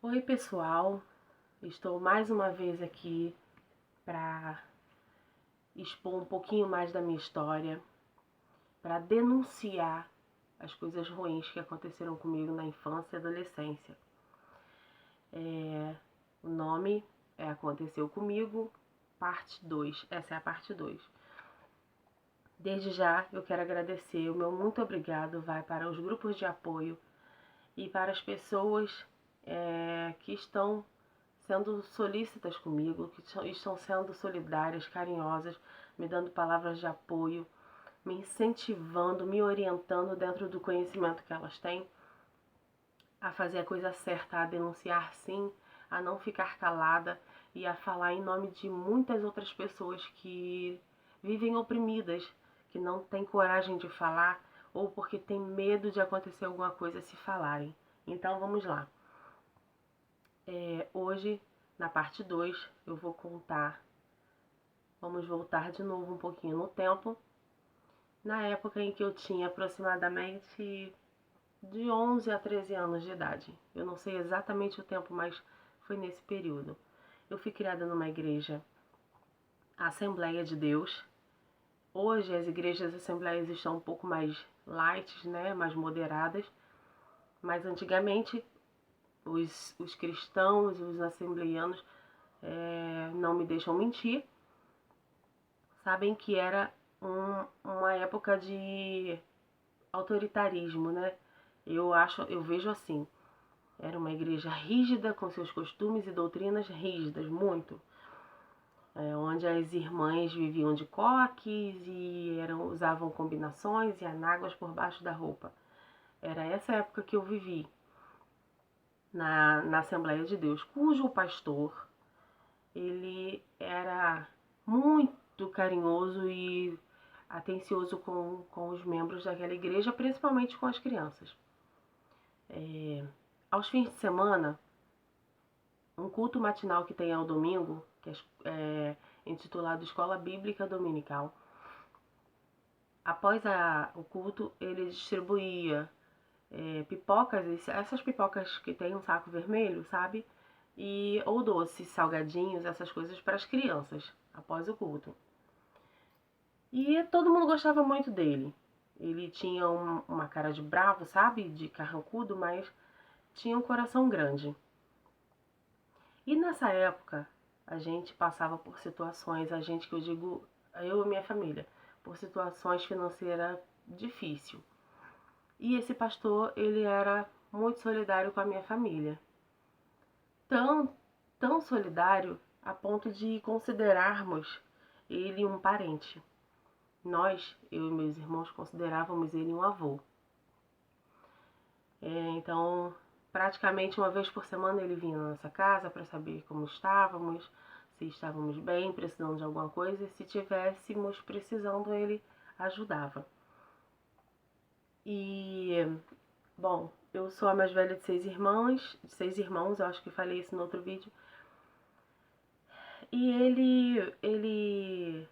Oi, pessoal, estou mais uma vez aqui para expor um pouquinho mais da minha história, para denunciar as coisas ruins que aconteceram comigo na infância e adolescência. O nome é Aconteceu Comigo, parte 2. Essa é a parte 2. Desde já eu quero agradecer, o meu muito obrigado vai para os grupos de apoio e para as pessoas que estão sendo solícitas comigo, que estão sendo solidárias, carinhosas, me dando palavras de apoio, me incentivando, me orientando dentro do conhecimento que elas têm a fazer a coisa certa, a denunciar sim, a não ficar calada e a falar em nome de muitas outras pessoas que vivem oprimidas, que não têm coragem de falar ou porque têm medo de acontecer alguma coisa se falarem. Então vamos lá. Hoje, na parte 2, eu vou contar. Vamos voltar de novo um pouquinho no tempo. Na época em que eu tinha aproximadamente de 11 a 13 anos de idade. Eu não sei exatamente o tempo, mas foi nesse período. Eu fui criada numa igreja, a Assembleia de Deus. Hoje as igrejas assembleias estão um pouco mais light, né, mais moderadas. Mas antigamente os cristãos, os assembleianos, não me deixam mentir, sabem que era uma época de autoritarismo, né? Eu vejo assim, era uma igreja rígida, com seus costumes e doutrinas rígidas, muito. Onde as irmãs viviam de coques e usavam combinações e anáguas por baixo da roupa. Era essa época que eu vivi na Assembleia de Deus, cujo pastor, ele era muito carinhoso e atencioso com os membros daquela igreja, principalmente com as crianças. Aos fins de semana, um culto matinal que tem ao domingo, que é intitulado Escola Bíblica Dominical. Após o culto, ele distribuía pipocas, essas pipocas que tem um saco vermelho, sabe? Ou doces, salgadinhos, essas coisas para as crianças, após o culto. E todo mundo gostava muito dele. Ele tinha uma cara de bravo, sabe? De carrancudo, mas tinha um coração grande. E nessa época, a gente passava por situações, a gente que eu digo, eu e minha família, por situações financeiras difíceis. E esse pastor, ele era muito solidário com a minha família. Tão solidário a ponto de considerarmos ele um parente. Nós, eu e meus irmãos, considerávamos ele um avô. Então, praticamente uma vez por semana ele vinha na nossa casa para saber como estávamos, se estávamos bem, precisando de alguma coisa, e se tivéssemos precisando, ele ajudava. E, bom, eu sou a mais velha de 6 irmãos, eu acho que falei isso no outro vídeo. E ele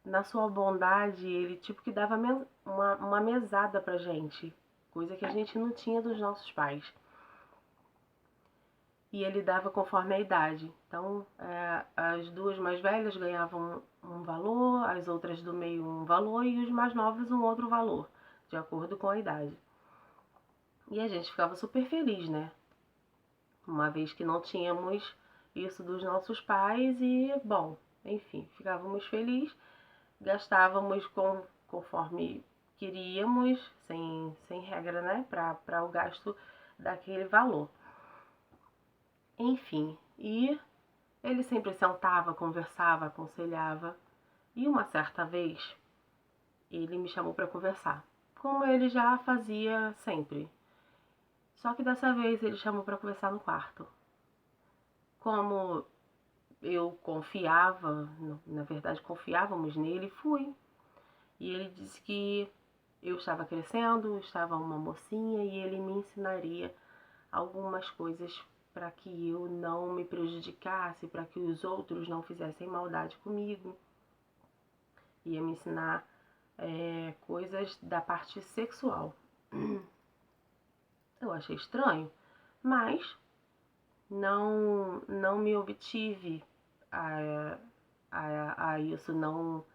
na sua bondade, ele tipo que dava uma mesada pra gente, coisa que a gente não tinha dos nossos pais. E ele dava conforme a idade. Então, as duas mais velhas ganhavam um valor, as outras do meio um valor e os mais novos um outro valor, de acordo com a idade. E a gente ficava super feliz, né? Uma vez que não tínhamos isso dos nossos pais e, bom, enfim, ficávamos felizes, gastávamos conforme queríamos, sem regra, né? Para o gasto daquele valor. Enfim, e ele sempre sentava, conversava, aconselhava. E uma certa vez, ele me chamou para conversar, como ele já fazia sempre. Só que dessa vez ele chamou para conversar no quarto. Como eu confiava, na verdade confiávamos nele, fui. E ele disse que eu estava crescendo, estava uma mocinha e ele me ensinaria algumas coisas para que eu não me prejudicasse, para que os outros não fizessem maldade comigo. Ia me ensinar coisas da parte sexual. Eu achei estranho, mas não me obtive a isso, não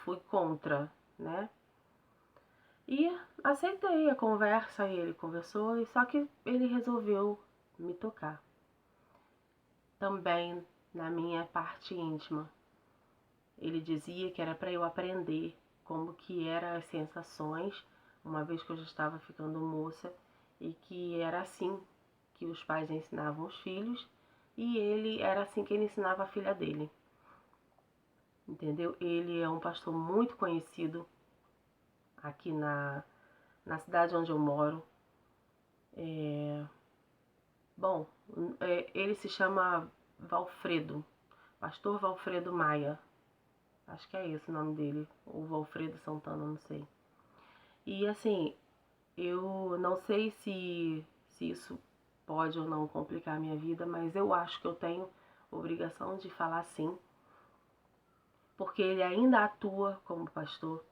fui contra, né? E aceitei a conversa, e ele conversou, e só que ele resolveu me tocar. Também na minha parte íntima. Ele dizia que era para eu aprender como que eram as sensações, uma vez que eu já estava ficando moça, e que era assim que os pais ensinavam os filhos, e ele era assim que ele ensinava a filha dele. Entendeu? Ele é um pastor muito conhecido aqui na cidade onde eu moro. Bom, ele se chama Valfredo, pastor Valfredo Maia. Acho que é esse o nome dele, ou Valfredo Santana, não sei. E assim, eu não sei se isso pode ou não complicar a minha vida, mas eu acho que eu tenho obrigação de falar sim, porque ele ainda atua como pastor,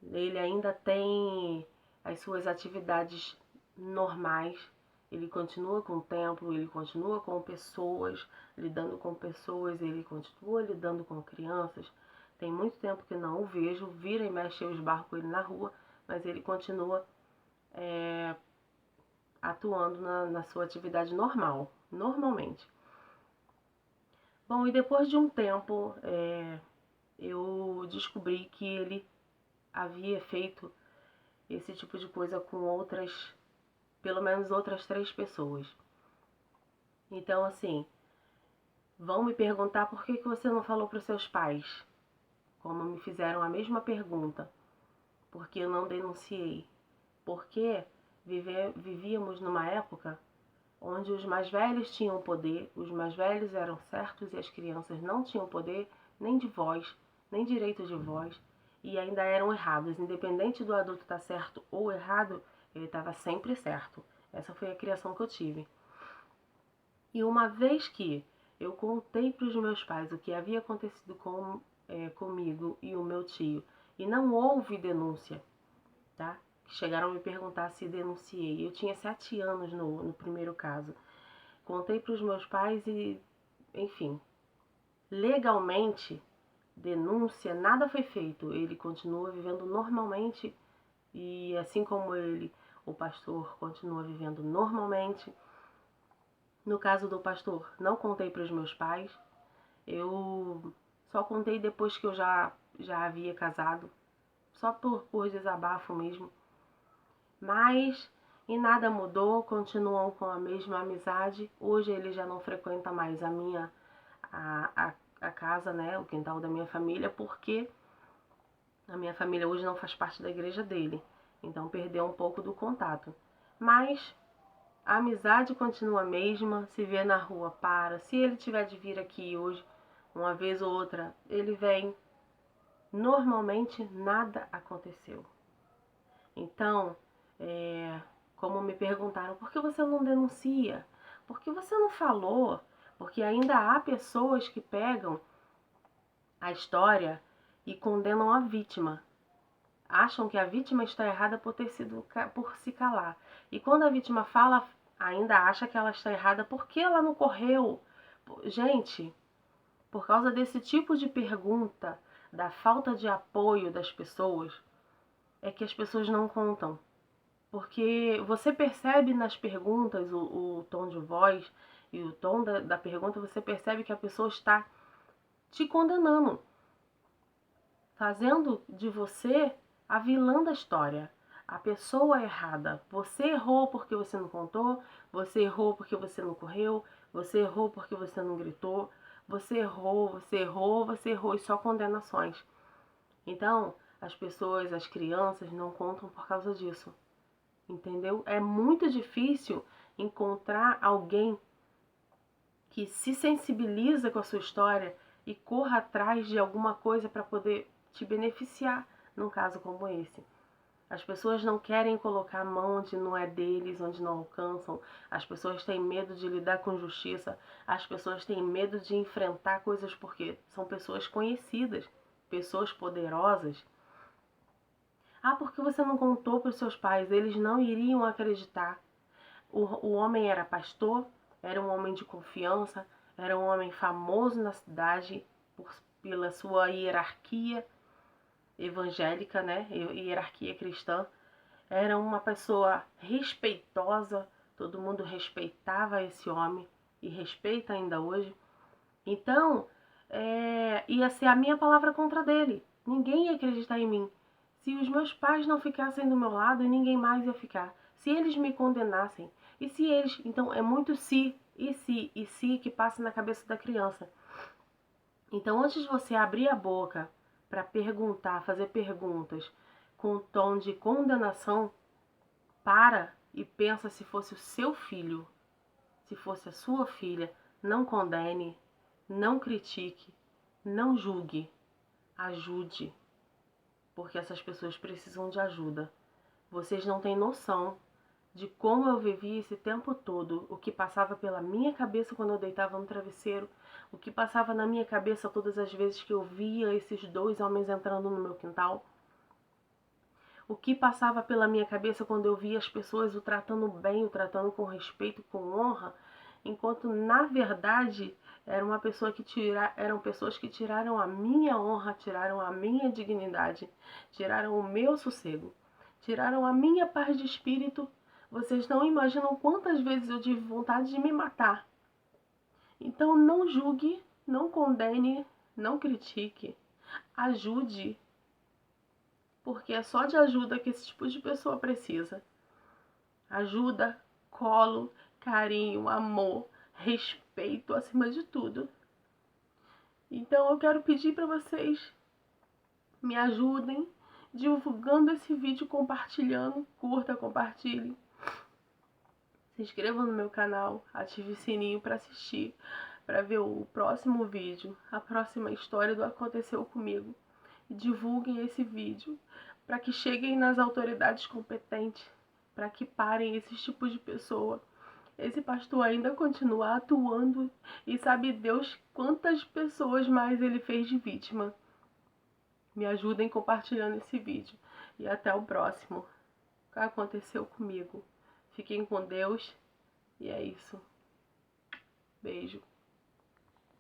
ele ainda tem as suas atividades normais, ele continua com o templo, ele continua com pessoas, lidando com pessoas, ele continua lidando com crianças. Tem muito tempo que não o vejo, vira e mexe eu esbarro com ele na rua, mas ele continua atuando na sua atividade normal, normalmente. Bom, e depois de um tempo, eu descobri que ele havia feito esse tipo de coisa com outras, pelo menos outras 3 pessoas. Então, assim, vão me perguntar por que você não falou para os seus pais, como me fizeram a mesma pergunta, porque eu não denunciei. Porque vivíamos numa época onde os mais velhos tinham poder, os mais velhos eram certos e as crianças não tinham poder nem de voz, nem direito de voz, e ainda eram errados. Independente do adulto estar certo ou errado, ele estava sempre certo. Essa foi a criação que eu tive. E uma vez que eu contei para os meus pais o que havia acontecido comigo e o meu tio, e não houve denúncia, tá? Chegaram a me perguntar se denunciei. Eu tinha 7 anos no primeiro caso. Contei para os meus pais e, enfim, legalmente, denúncia, nada foi feito. Ele continua vivendo normalmente e assim como ele, o pastor continua vivendo normalmente. No caso do pastor, não contei para os meus pais. Eu só contei depois que eu já havia casado, só por desabafo mesmo. Mas e nada mudou, continuam com a mesma amizade. Hoje ele já não frequenta mais a casa, né, o quintal da minha família, porque a minha família hoje não faz parte da igreja dele. Então perdeu um pouco do contato. Mas a amizade continua a mesma, se vê na rua, para. Se ele tiver de vir aqui hoje, uma vez ou outra, ele vem. Normalmente nada aconteceu. Então, como me perguntaram, por que você não denuncia? Por que você não falou? Porque ainda há pessoas que pegam a história e condenam a vítima. Acham que a vítima está errada por se calar. E quando a vítima fala, ainda acha que ela está errada porque ela não correu. Gente, por causa desse tipo de pergunta, da falta de apoio das pessoas, é que as pessoas não contam. Porque você percebe nas perguntas o tom de voz e o tom da pergunta, você percebe que a pessoa está te condenando, fazendo de você a vilã da história, a pessoa errada. Você errou porque você não contou, você errou porque você não correu, você errou porque você não gritou, você errou, você errou, você errou, e só condenações. Então, as pessoas, as crianças não contam por causa disso. Entendeu? É muito difícil encontrar alguém que se sensibiliza com a sua história e corra atrás de alguma coisa para poder te beneficiar num caso como esse. As pessoas não querem colocar a mão onde não é deles, onde não alcançam. As pessoas têm medo de lidar com justiça. As pessoas têm medo de enfrentar coisas porque são pessoas conhecidas, pessoas poderosas. Ah, porque você não contou para os seus pais? Eles não iriam acreditar. O homem era pastor, era um homem de confiança, era um homem famoso na cidade pela sua hierarquia evangélica, né? Hierarquia cristã. Era uma pessoa respeitosa, todo mundo respeitava esse homem e respeita ainda hoje. Então, ia ser a minha palavra contra dele. Ninguém ia acreditar em mim. Se os meus pais não ficassem do meu lado, ninguém mais ia ficar. Se eles me condenassem, e se eles... Então, é muito se que passa na cabeça da criança. Então, antes de você abrir a boca para perguntar, fazer perguntas com tom de condenação, para e pensa se fosse o seu filho, se fosse a sua filha. Não condene, não critique, não julgue, ajude, porque essas pessoas precisam de ajuda. Vocês não têm noção de como eu vivi esse tempo todo, o que passava pela minha cabeça quando eu deitava no travesseiro, o que passava na minha cabeça todas as vezes que eu via esses dois homens entrando no meu quintal, o que passava pela minha cabeça quando eu via as pessoas o tratando bem, o tratando com respeito, com honra, enquanto na verdade eram pessoas que tiraram a minha honra, tiraram a minha dignidade, tiraram o meu sossego, tiraram a minha paz de espírito. Vocês não imaginam quantas vezes eu tive vontade de me matar. Então não julgue, não condene, não critique, ajude, porque é só de ajuda que esse tipo de pessoa precisa. Ajuda, colo, carinho, amor, respeito acima de tudo. Então eu quero pedir para vocês me ajudem divulgando esse vídeo, compartilhando, curta, compartilhe. Se inscrevam no meu canal, ative o sininho para assistir, para ver o próximo vídeo, a próxima história do Aconteceu Comigo. E divulguem esse vídeo para que cheguem nas autoridades competentes, para que parem esses tipos de pessoa. Esse pastor ainda continua atuando e sabe Deus quantas pessoas mais ele fez de vítima. Me ajudem compartilhando esse vídeo. E até o próximo. O que aconteceu comigo? Fiquem com Deus. E é isso. Beijo.